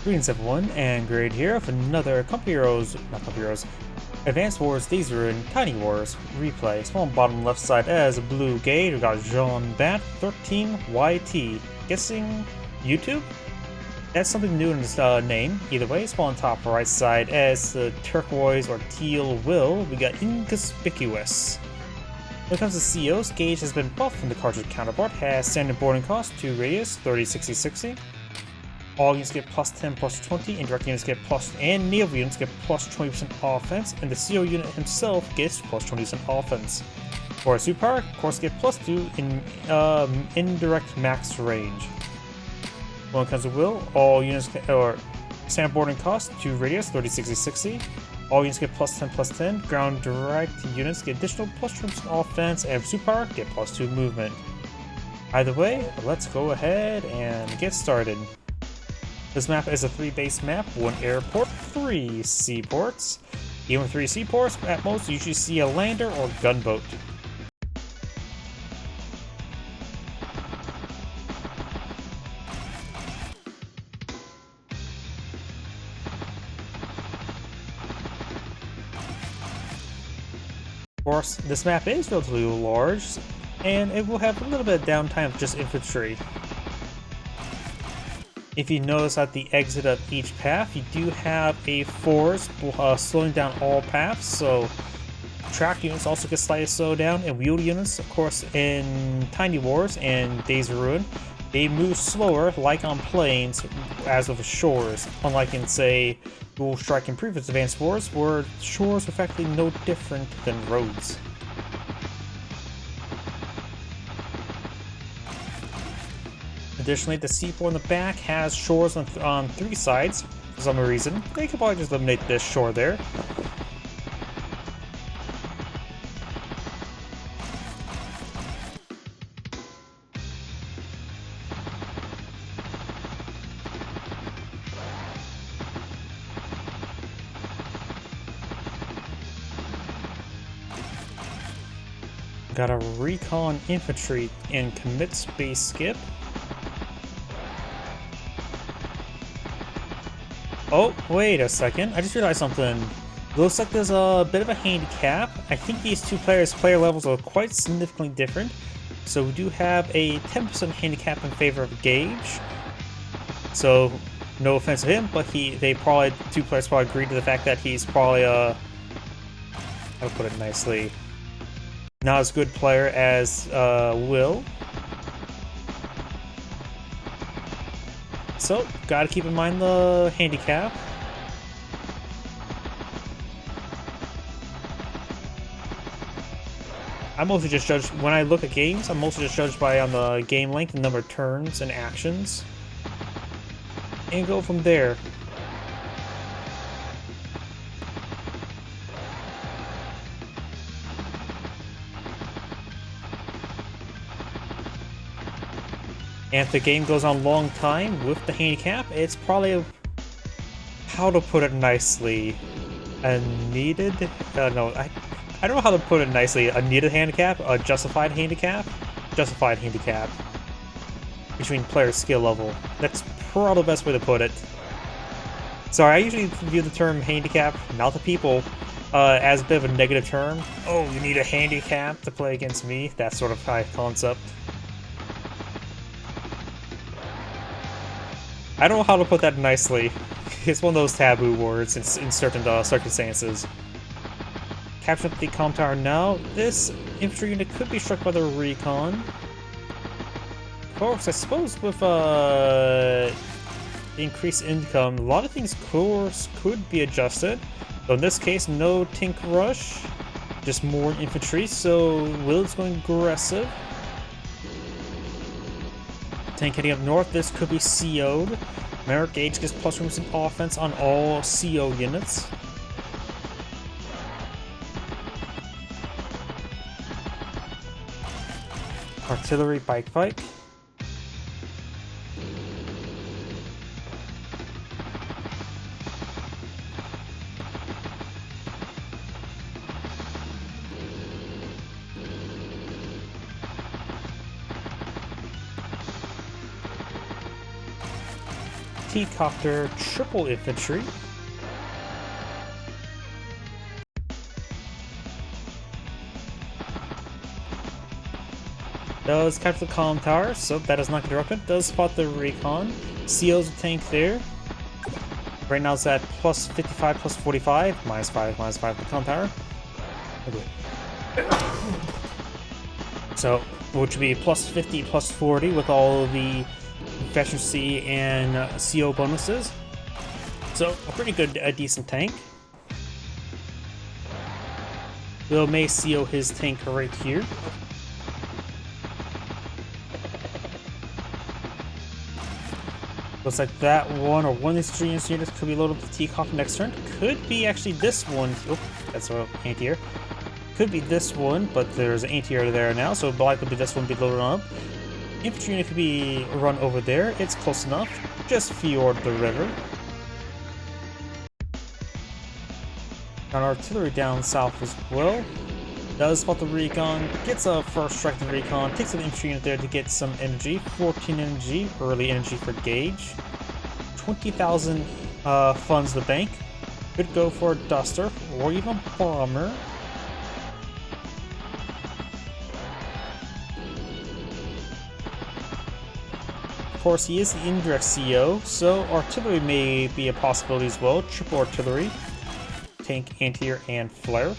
Greetings everyone, and Grade here with another Advanced Wars Daisy Ruin Tiny Wars replay. Small bottom left side as blue Gage, we got Jeanbat13YT. Guessing YouTube? That's something new in his name. Either way, small on top right side as the turquoise or teal will, we got Inconspicuous. When it comes to COs, Gage has been buffed from the cartridge counterpart, has standard boarding cost, 2 radius, 30, 60, 60. All units get plus 10, plus 20, and direct units get and naval units get plus 20% offense, and the CO unit himself gets plus 20% offense. For a superpower, of course, get plus 2 in indirect max range. When it comes to will, all units or standard boarding cost, 2 radius, 30, 60, 60. All units get plus 10, plus 10. Ground direct units get additional plus 20% offense, and superpower get plus 2 movement. Either way, let's go ahead and get started. This map is a 3-base map, 1 airport, 3 seaports. Even with 3 seaports, at most you usually see a lander or gunboat. Of course, this map is relatively large, and it will have a little bit of downtime of just infantry. If you notice at the exit of each path, you do have a force slowing down all paths, so track units also get slightly slowed down, and wheeled units, of course, in Tiny Wars and Days of Ruin, they move slower, like on planes, as with shores, unlike in, say, Dual Strike and previous Advanced Wars, where shores are effectively no different than roads. Additionally, the seaport in the back has shores on 3 sides for some reason. They could probably just eliminate this shore there. Got a recon infantry and commit space skip. Oh, wait a second. I just realized something. Looks like there's a bit of a handicap. I think these two players' player levels are quite significantly different. So we do have a 10% handicap in favor of Gage. So, no offense to him, but two players probably agreed to the fact that he's probably how to put it nicely, not as good player as Will. So, gotta keep in mind the handicap. I mostly just judge, when I look at games, I'm mostly just judged by on the game length, the number of turns and actions. And go from there. And if the game goes on a long time with the handicap, it's probably, how to put it nicely, I don't know how to put it nicely, a needed handicap, a justified handicap between player skill level. That's probably the best way to put it. Sorry, I usually view the term handicap, not the people, as a bit of a negative term. Oh, you need a handicap to play against me? That sort of high concept. I don't know how to put that nicely. It's one of those taboo words in certain circumstances. Capture the comm tower now. This infantry unit could be struck by the recon. Of course, I suppose with increased income, a lot of things could be adjusted. So in this case, no Tink Rush, just more infantry, so Will's going aggressive. Tank heading up north, this could be CO'd. Merrick Gage gets plus 1% offense on all CO units. Artillery bike. T-Copter triple infantry. Does capture the column tower, so that does not get interrupted. Does spot the recon. Seals the tank there. Right now it's at plus 55, plus 45, minus 5, minus 5 the column tower. Okay. So, which would be plus 50, plus 40 with all the efficiency and CO bonuses. So, a pretty good, decent tank. Will may CO his tank right here. Looks like that one or one of these 3 units could be loaded up with T-Copter next turn. Could be actually this one. Oh, that's an anti-air. Could be this one, but there's an anti-air there now, so likely be this one be loaded up. Infantry unit could be run over there. It's close enough. Just fjord the river. Got artillery down south as well. Does spot the recon, gets a first strike to the recon, takes an infantry unit there to get some energy, 14 energy, early energy for Gage. 20,000 funds the bank. Could go for a duster or even bomber. Of course, he is the indirect CO, so artillery may be a possibility as well. Triple artillery, tank, anti-air, and flare.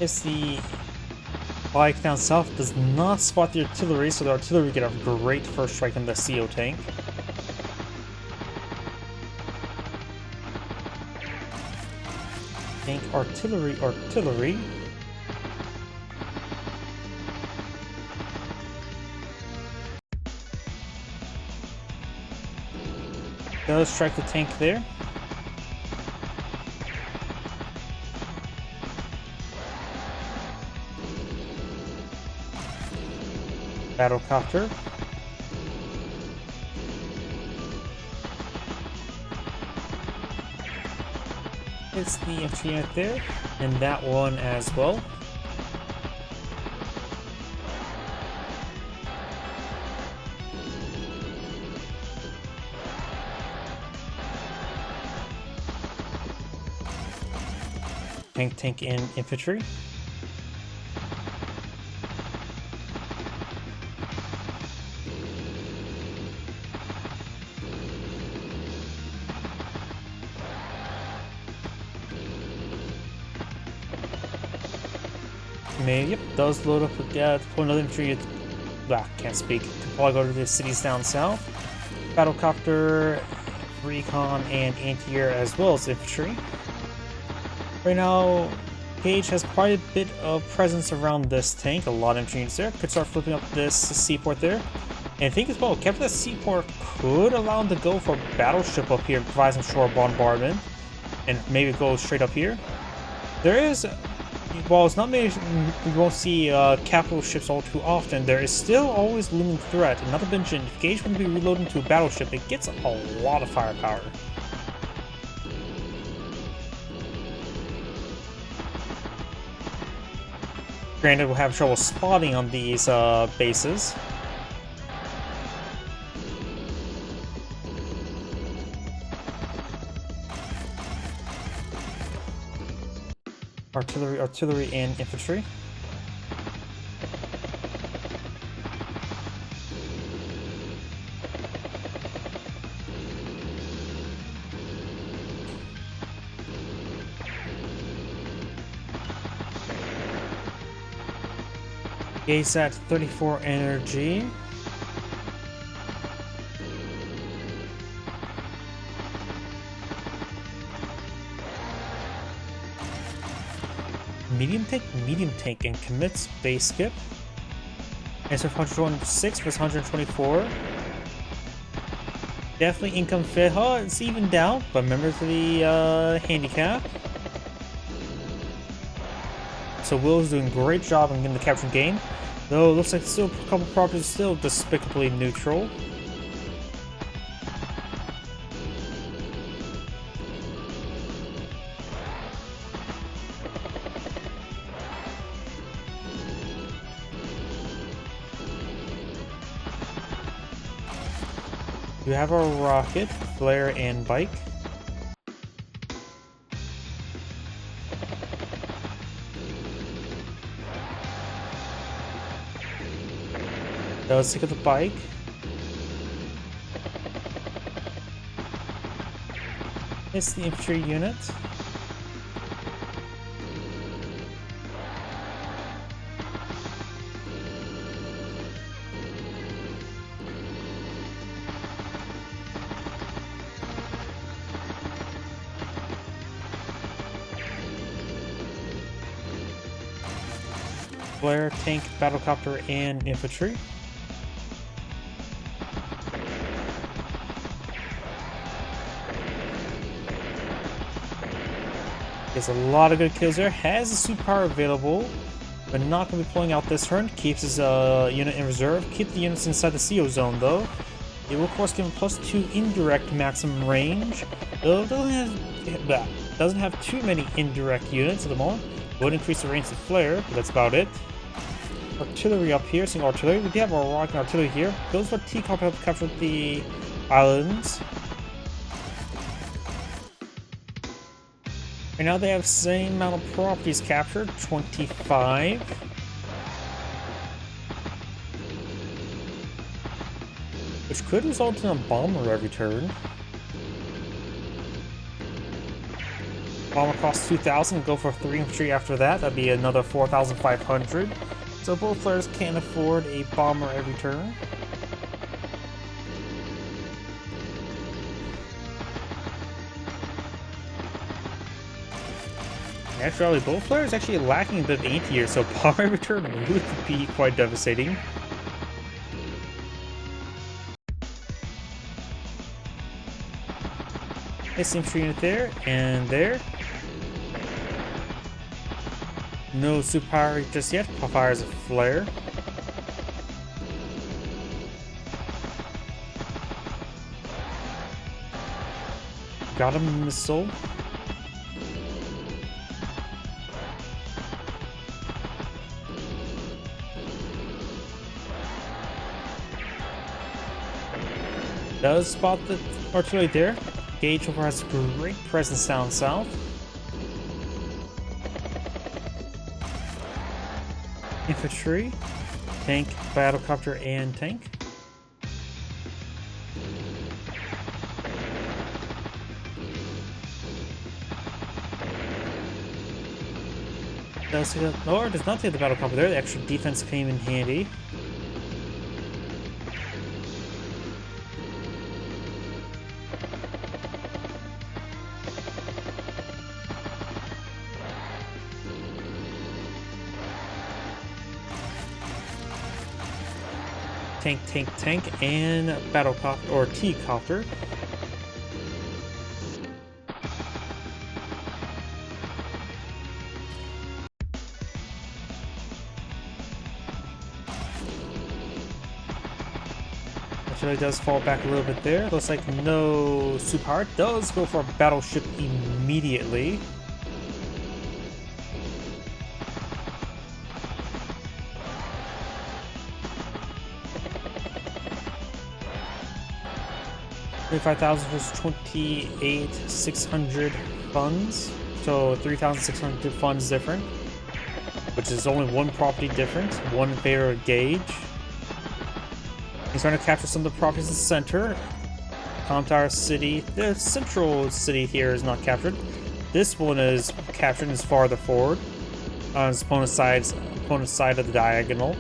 It's the bike down south does not spot the artillery, so the artillery get a great first strike on the CO tank. Tank, artillery, artillery. Does strike the tank there. Battlecopter. It's the infantry unit there, and that one as well. Tank, and infantry. Yep, does load up with pull another infantry. Can't speak. Could probably go to the cities down south. Battlecopter, recon, and anti-air as well as infantry. Right now, Gage has quite a bit of presence around this tank. A lot of infantry units there. Could start flipping up this seaport there. And I think as well, capture that seaport could allow him to go for a battleship up here and provide some shore bombardment. And maybe go straight up here. There is... While it's not many, we won't see capital ships all too often, there is still always a looming threat. And not to mention, if Gage would be reloading to a battleship, it gets a lot of firepower. Granted, we'll have trouble spotting on these bases. Artillery, artillery, and infantry. Gage at 34 energy. Medium tank, and commits base skip. SF 126 versus 124. Definitely income fit. Oh, it's even down, but remember the handicap. So Will's doing a great job in getting the capture game. Though it looks like still a couple properties still despicably neutral. We have our rocket, flare, and bike. Now let's look at the bike. It's the infantry unit. Flare, tank, battlecopter, and infantry. Gets a lot of good kills there. Has a superpower available, but not going to be pulling out this turn. Keeps his unit in reserve. Keep the units inside the CO zone though. It will of course give him +2 indirect maximum range. Though it doesn't have too many indirect units at the moment. Would increase the range of flare, but that's about it. Artillery up here, single artillery. We do have our rocket artillery here. Those were T-Cop help capture the islands. Right now they have the same amount of properties captured, 25. Which could result in a bomber every turn. Bomber costs 2,000, go for 3 infantry after that. That'd be another 4,500. So both players can't afford a bomber every turn. Actually, both players actually lacking a bit of anti here, so bomber every turn would be quite devastating. Nice infantry unit there, and there. No superpower just yet, fires a flare. Got a missile. Does spot the artillery there. Gage has a great presence down south. Infantry, tank, battlecopter, and tank. Does not take the battlecopter there. The extra defense came in handy. Tank, and battlecopter or T-copter. Actually does fall back a little bit there. Looks like no superpower. Does go for a battleship immediately. $25,000 versus 28,600 funds, so 3,600 funds different, which is only one property different, one in favor of Gage. He's trying to capture some of the properties in the center. Comtower City, the central city here is not captured. This one is captured and is farther forward on his opponent's side of the diagonal.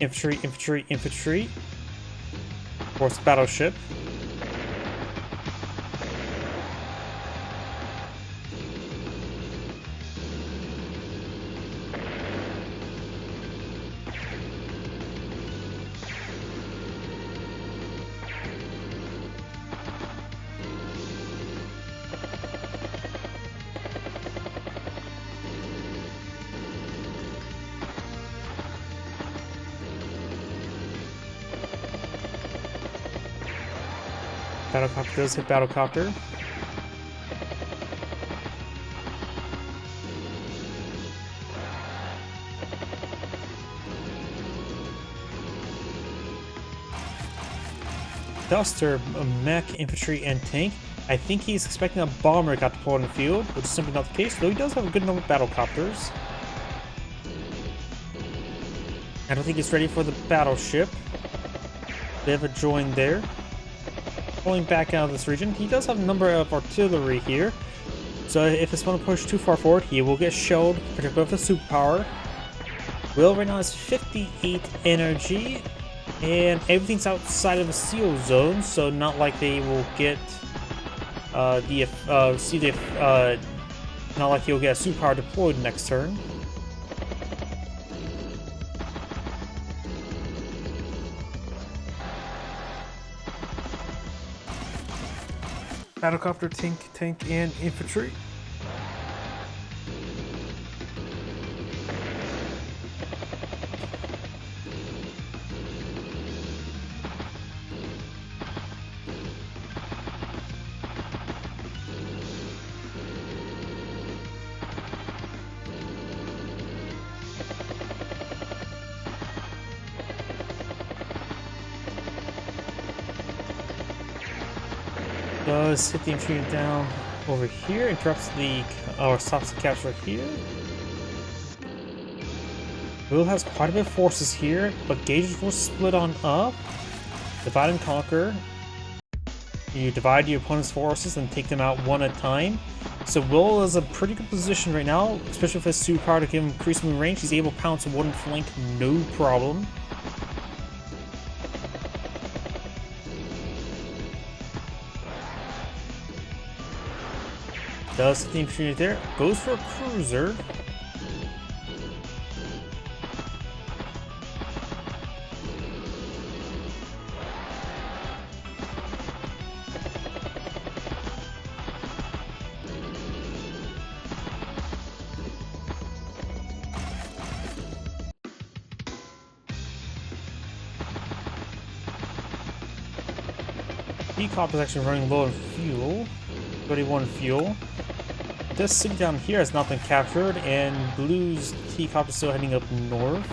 Infantry. Of course, battleship. Battlecopter does hit battlecopter. Duster, mech, infantry, and tank. I think he's expecting a bomber got deployed in the field, which is simply not the case, though he does have a good number of battlecopters. I don't think he's ready for the battleship. Bit of a join there. Pulling back out of this region. He does have a number of artillery here, so if his opponent pushes too far forward, he will get shelled, particularly with the superpower. Will right now has 58 energy, and everything's outside of the seal zone, so not like they will get not like he'll get a superpower deployed next turn. Battlecopter, tank, and infantry. Does hit the infantry down over here, interrupts the or stops the capture here. Will has quite a bit of forces here, but Gage will split on up. Divide and conquer. You divide your opponent's forces and take them out one at a time. So Will is a pretty good position right now, especially with his superpower to give him increased movement range. He's able to pounce one flank no problem. Does hit the infantry there, goes for a cruiser. Decop is actually running low on fuel, 31 fuel. This city down here has not been captured, and Blue's T-Cop is still heading up north.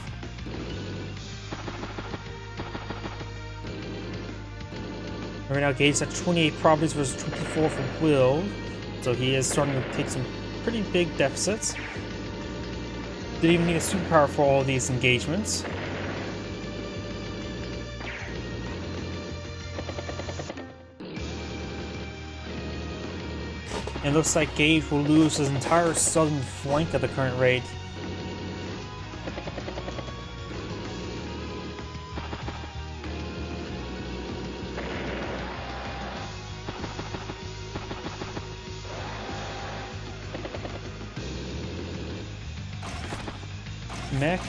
Right now, Gage at 28 properties versus 24 for Will, so he is starting to take some pretty big deficits. Didn't even need a superpower for all of these engagements. And it looks like Gage will lose his entire southern flank at the current rate. Mech,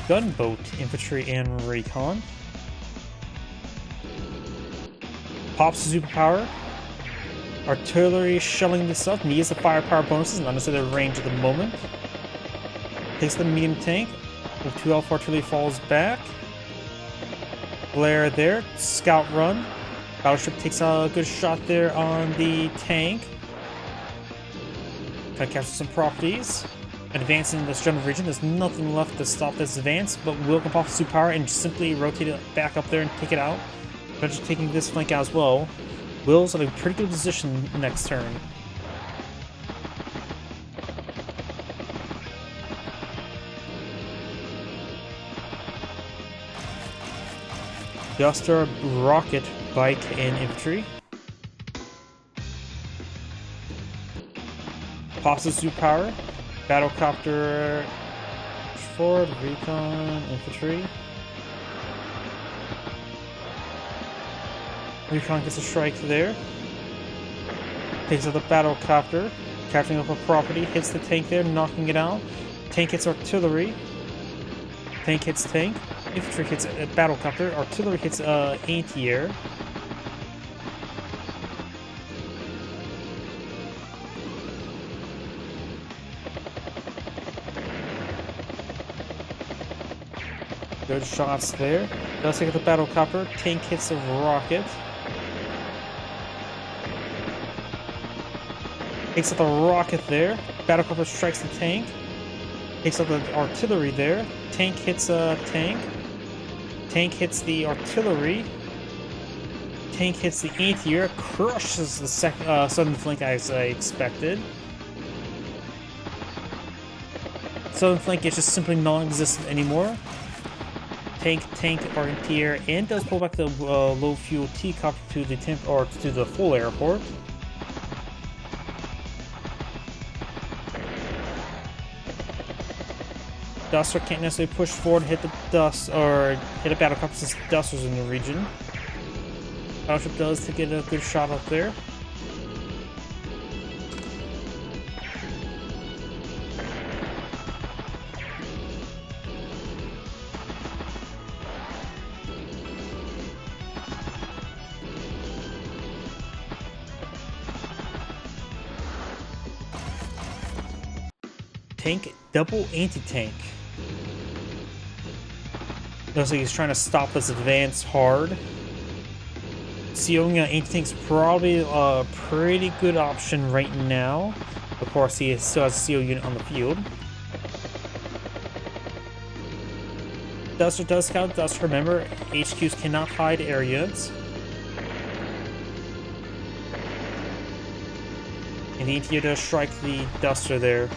gunboat, infantry, and recon. Pops the superpower. Artillery shelling this up, needs the firepower bonuses, not necessarily the range at the moment. Takes the medium tank, with 2 Alpha artillery falls back. Flare there, scout run. Battleship takes a good shot there on the tank. Kind of capture some properties. Advancing in this general region, there's nothing left to stop this advance, but Will can pop superpower and simply rotate it back up there and take it out. Eventually taking this flank out as well. Will's in a pretty good position next turn. Duster, rocket, bike, and infantry. Pops the superpower. Battlecopter, forward, recon, infantry. Recon gets a strike there. Takes out the battlecopter, capturing up a property, hits the tank there, knocking it out. Tank hits artillery. Tank hits tank. Infantry hits a battlecopter. Artillery hits anti-air. Good shots there. Does take out the battlecopter. Tank hits a rocket. Takes out the rocket there. Battlecopter strikes the tank. Takes out the artillery there. Tank hits a tank. Tank hits the artillery. Tank hits the anti-air, crushes the southern flank as I expected. Southern flank is just simply non-existent anymore. Tank, or anti-air, and does pull back the low fuel teacup to the to the full airport. Duster can't necessarily push forward and hit the dust or hit a battle cup since Duster's in the region. Battleship does to get a good shot up there. Tank, double anti-tank. Looks like he's trying to stop this advance hard. COing anti-tank's probably a pretty good option right now. Of course, he still has a CO unit on the field. Duster does count. Duster, remember, HQs cannot hide air units. And the anti-air does strike the Duster there.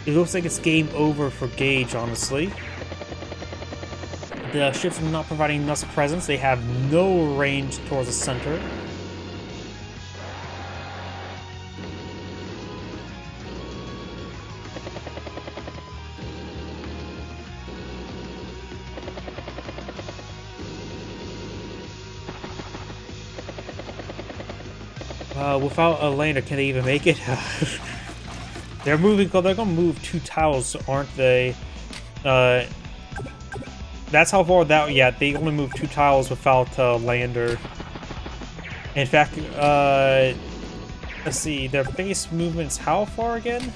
It looks like it's game over for Gage, honestly. The ships are not providing enough presence. They have no range towards the center. Without a lander, can they even make it? They're gonna move 2 tiles, aren't they? That's how far that, yeah, they only move 2 tiles without a lander. In fact, let's see, their base movement's how far again?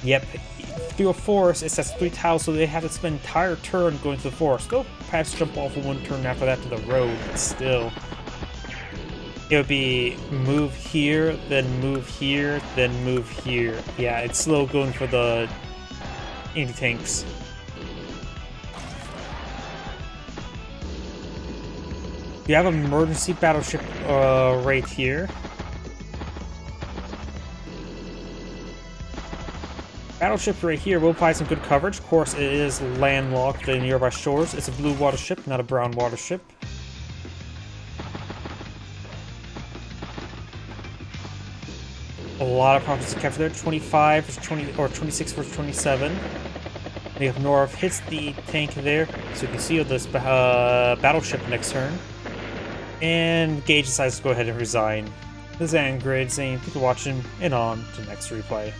Yep, through a forest, it says 3 tiles, so they have to spend an entire turn going to the forest. They'll perhaps jump off for 1 turn after that to the road, but still. It would be move here, then move here, then move here. Yeah, it's slow going for the anti-tanks. You have an emergency battleship right here. Battleship right here will provide some good coverage. Of course, it is landlocked in nearby shores. It's a blue water ship, not a brown water ship. A lot of properties to capture there. 25 versus 20, or 26 versus 27. We have Norv hits the tank there, so you can see this battleship next turn. And Gage decides to go ahead and resign. This is Angrid saying thank you for watching, and on to the next replay.